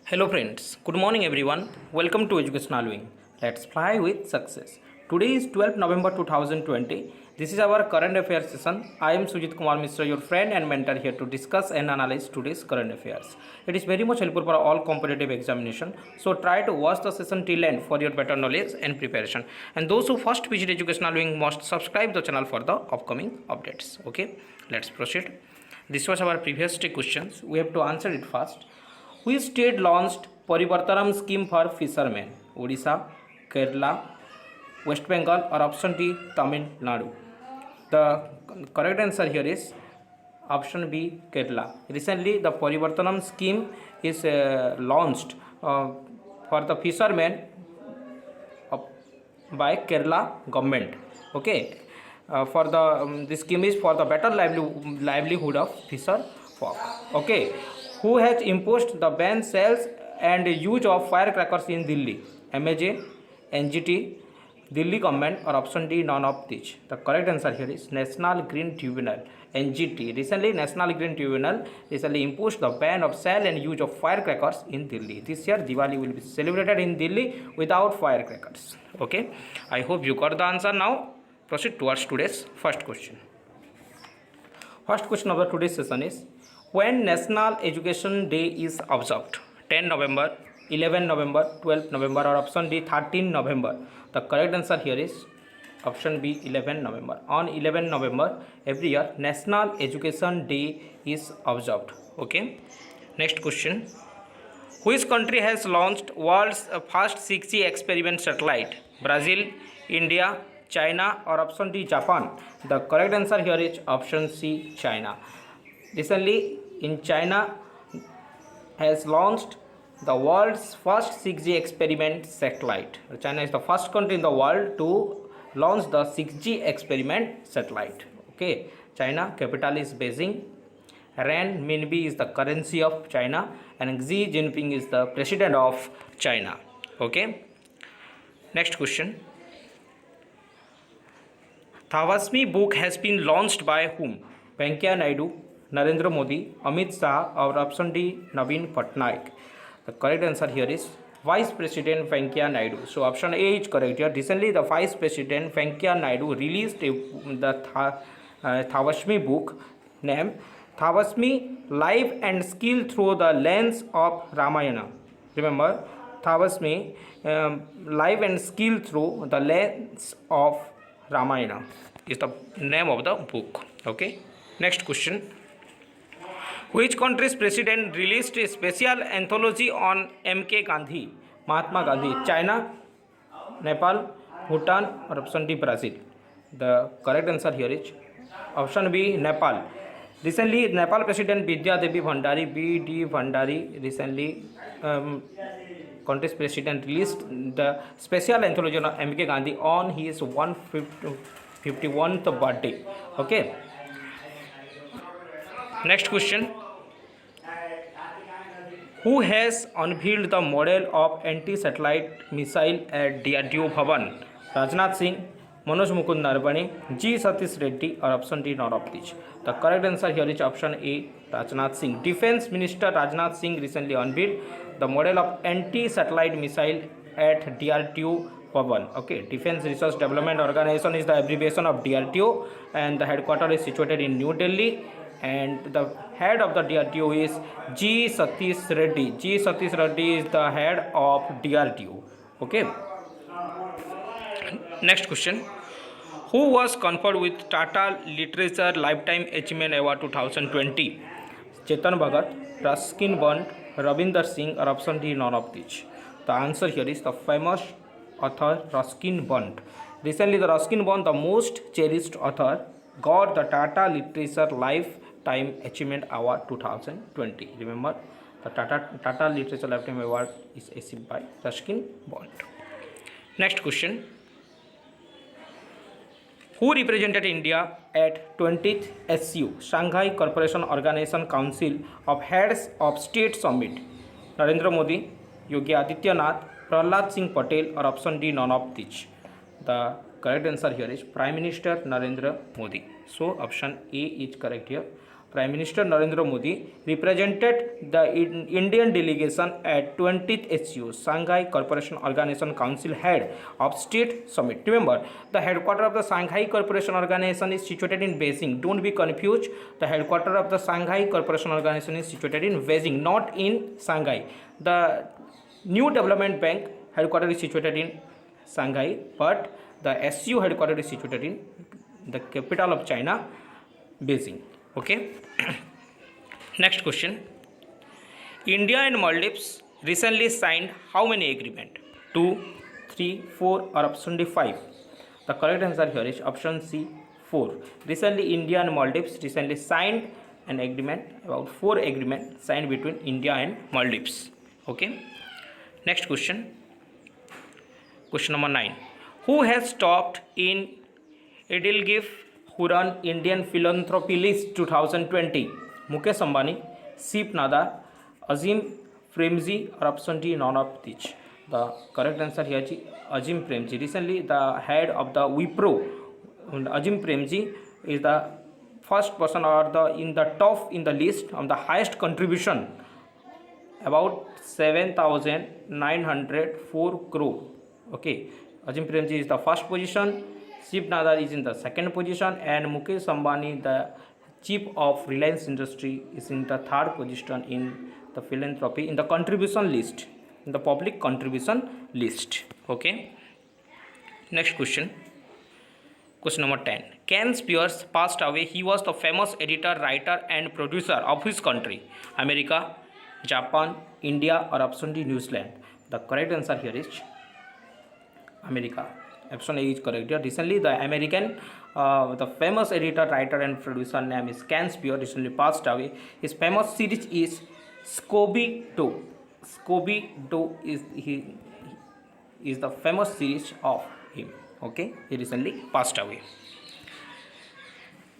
Hello friends, good morning everyone. Welcome to Educational Wing. Let's fly with success. Today is 12th November 2020. This is our current affairs session. I am Sujit Kumar Mishra, your friend and mentor here to discuss and analyze today's current affairs. It is very much helpful for all competitive examination. So try to watch the session till end for your better knowledge and preparation. And those who first visit Educational Wing must subscribe the channel for the upcoming updates. Okay, let's proceed. This was our previous three questions. We have to answer it fast. Which state launched Parivartanam scheme for fishermen? Odisha, Kerala, West Bengal, or option D, Tamil Nadu? The correct answer here is option B, Kerala. Recently, the Parivartanam scheme is launched for the fishermen by Kerala government. Okay, for the this scheme is for the better livelihood of fisher folk. Okay, who has imposed the ban sales and use of firecrackers in Delhi? MAJ, NGT, Delhi government, or option D, none of these. The correct answer here is National Green Tribunal, NGT. Recently, National Green Tribunal recently imposed the ban of sale and use of firecrackers in Delhi. This year, Diwali will be celebrated in Delhi without firecrackers. Okay, I hope you got the answer now. Proceed towards today's first question. First question of the today's session is, when National Education Day is observed? 10 November, 11 November, 12 November, or option D, 13 November? The correct answer here is option B, 11 November. On 11 November every year, National Education Day is observed. Okay. Next question. Which country has launched world's first 6G experiment satellite? Brazil, India, China, or option D, Japan? The correct answer here is option C, China. Recently, in China has launched the world's first 6G experiment satellite. China is the first country in the world to launch the 6G experiment satellite. Okay, China capital is Beijing. Renminbi is the currency of China, and Xi Jinping is the president of China. Okay. Next question. Thavasmi book has been launched by whom? Venkaiah Naidu, Narendra Modi, Amit Shah, or option D, Naveen Patnaik? The correct answer here is Vice President Venkaiah Naidu. So option A is correct here. Recently, the Vice President Venkaiah Naidu released the Thavasmi book named Thavasmi Life and Skill Through the Lens of Ramayana. Remember, Thavasmi Life and Skill Through the Lens of Ramayana is the name of the book. Okay. Next question. Which country's president released a special anthology on MK Gandhi, Mahatma Gandhi? China, Nepal, Bhutan, or option D, Brazil? The correct answer here is option B, Nepal. Recently, Nepal President Vidya Devi Bhandari, B.D. Bhandari, recently country's president released the special anthology on MK Gandhi on his 151st birthday. Okay. Next question. Who has unveiled the model of anti-satellite missile at DRDO Bhavan? Rajnath Singh, Manoj Mukund Narbane, G. Satish Reddy, or option D, none of these? The correct answer here is option A, Rajnath Singh. Defense Minister Rajnath Singh recently unveiled the model of anti-satellite missile at DRDO Bhavan. Okay, Defense Research Development Organization is the abbreviation of DRDO, and the headquarters is situated in New Delhi. And the head of the DRDO is G. Satish Reddy. G. Satish Reddy is the head of DRDO. Okay. Next question. Who was conferred with Tata Literature Lifetime Achievement Award 2020? Chetan Bhagat, Ruskin Bond, Ravinder Singh, or option D, none of these? The answer here is the famous author Ruskin Bond. Recently, the Ruskin Bond, the most cherished author, got the Tata Literature Lifetime Achievement Award 2020. Remember, the Tata Literature Lifetime Award is achieved by Ruskin Bond. Next question. Who represented India at 20th SCO, Shanghai Cooperation Organization Council of Heads of State Summit? Narendra Modi, Yogi Adityanath, Prahlad Singh Patel, or option D, none of these? The correct answer here is Prime Minister Narendra Modi. So option A is correct here. Prime Minister Narendra Modi represented the Indian delegation at 20th SCO Shanghai Cooperation Organization Council Head of State Summit. Remember, the headquarters of the Shanghai Cooperation Organization is situated in Beijing. Don't be confused. The headquarters of the Shanghai Cooperation Organization is situated in Beijing, not in Shanghai. The New Development Bank headquarters is situated in Shanghai, but the SCO headquarters is situated in the capital of China, Beijing. Okay. Next question. India and Maldives recently signed how many agreement? 2, 3, 4 or option D 5? The correct answer here is option C 4. Recently India and Maldives recently signed an agreement, about 4 agreement signed between India and Maldives. Okay. Next question. Question number 9. Who has topped in Edelgif Huron Indian Philanthropy List 2020? Mukesh Ambani, Sip Nadar, Azim Premji or option D none of these? The correct answer here is Azim Premji. Recently the head of the Wipro, Azim Premji, is the first person or in the top in the list on the highest contribution, about 7,904 crore. Okay, Azim Premji is the first position, Shiv Nadar is in the second position, and Mukesh Ambani, the chief of Reliance Industry, is in the third position in the philanthropy, in the contribution list, in the public contribution list. Okay. Next question. Question number 10. Ken Spears passed away. He was the famous editor, writer and producer of his country? America, Japan, India or option D New Zealand? The correct answer here is America. Option A is correct here. Recently the American, the famous editor, writer and producer name is Ken Spears, recently passed away. His famous series is Scooby-Doo. Scooby-Doo is the famous series of him. Okay, he recently passed away.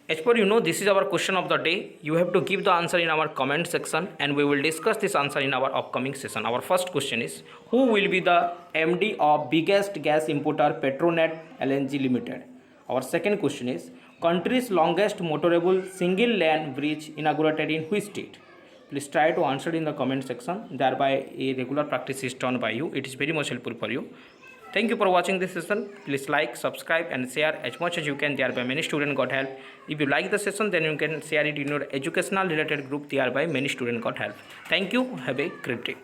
As per this is our question of the day. You have to give the answer in our comment section and we will discuss this answer in our upcoming session. Our first question is, who will be the MD of biggest gas importer Petronet LNG Limited? Our second question is, country's longest motorable single lane bridge inaugurated in which state? Please try to answer in the comment section. Thereby a regular practice is done by you. It is very much helpful for you. Thank you for watching this session. Please like, subscribe and share as much as you can. Thereby many students got help. If you like the session, then you can share it in your educational related group. Thereby many students got help. Thank you. Have a great day.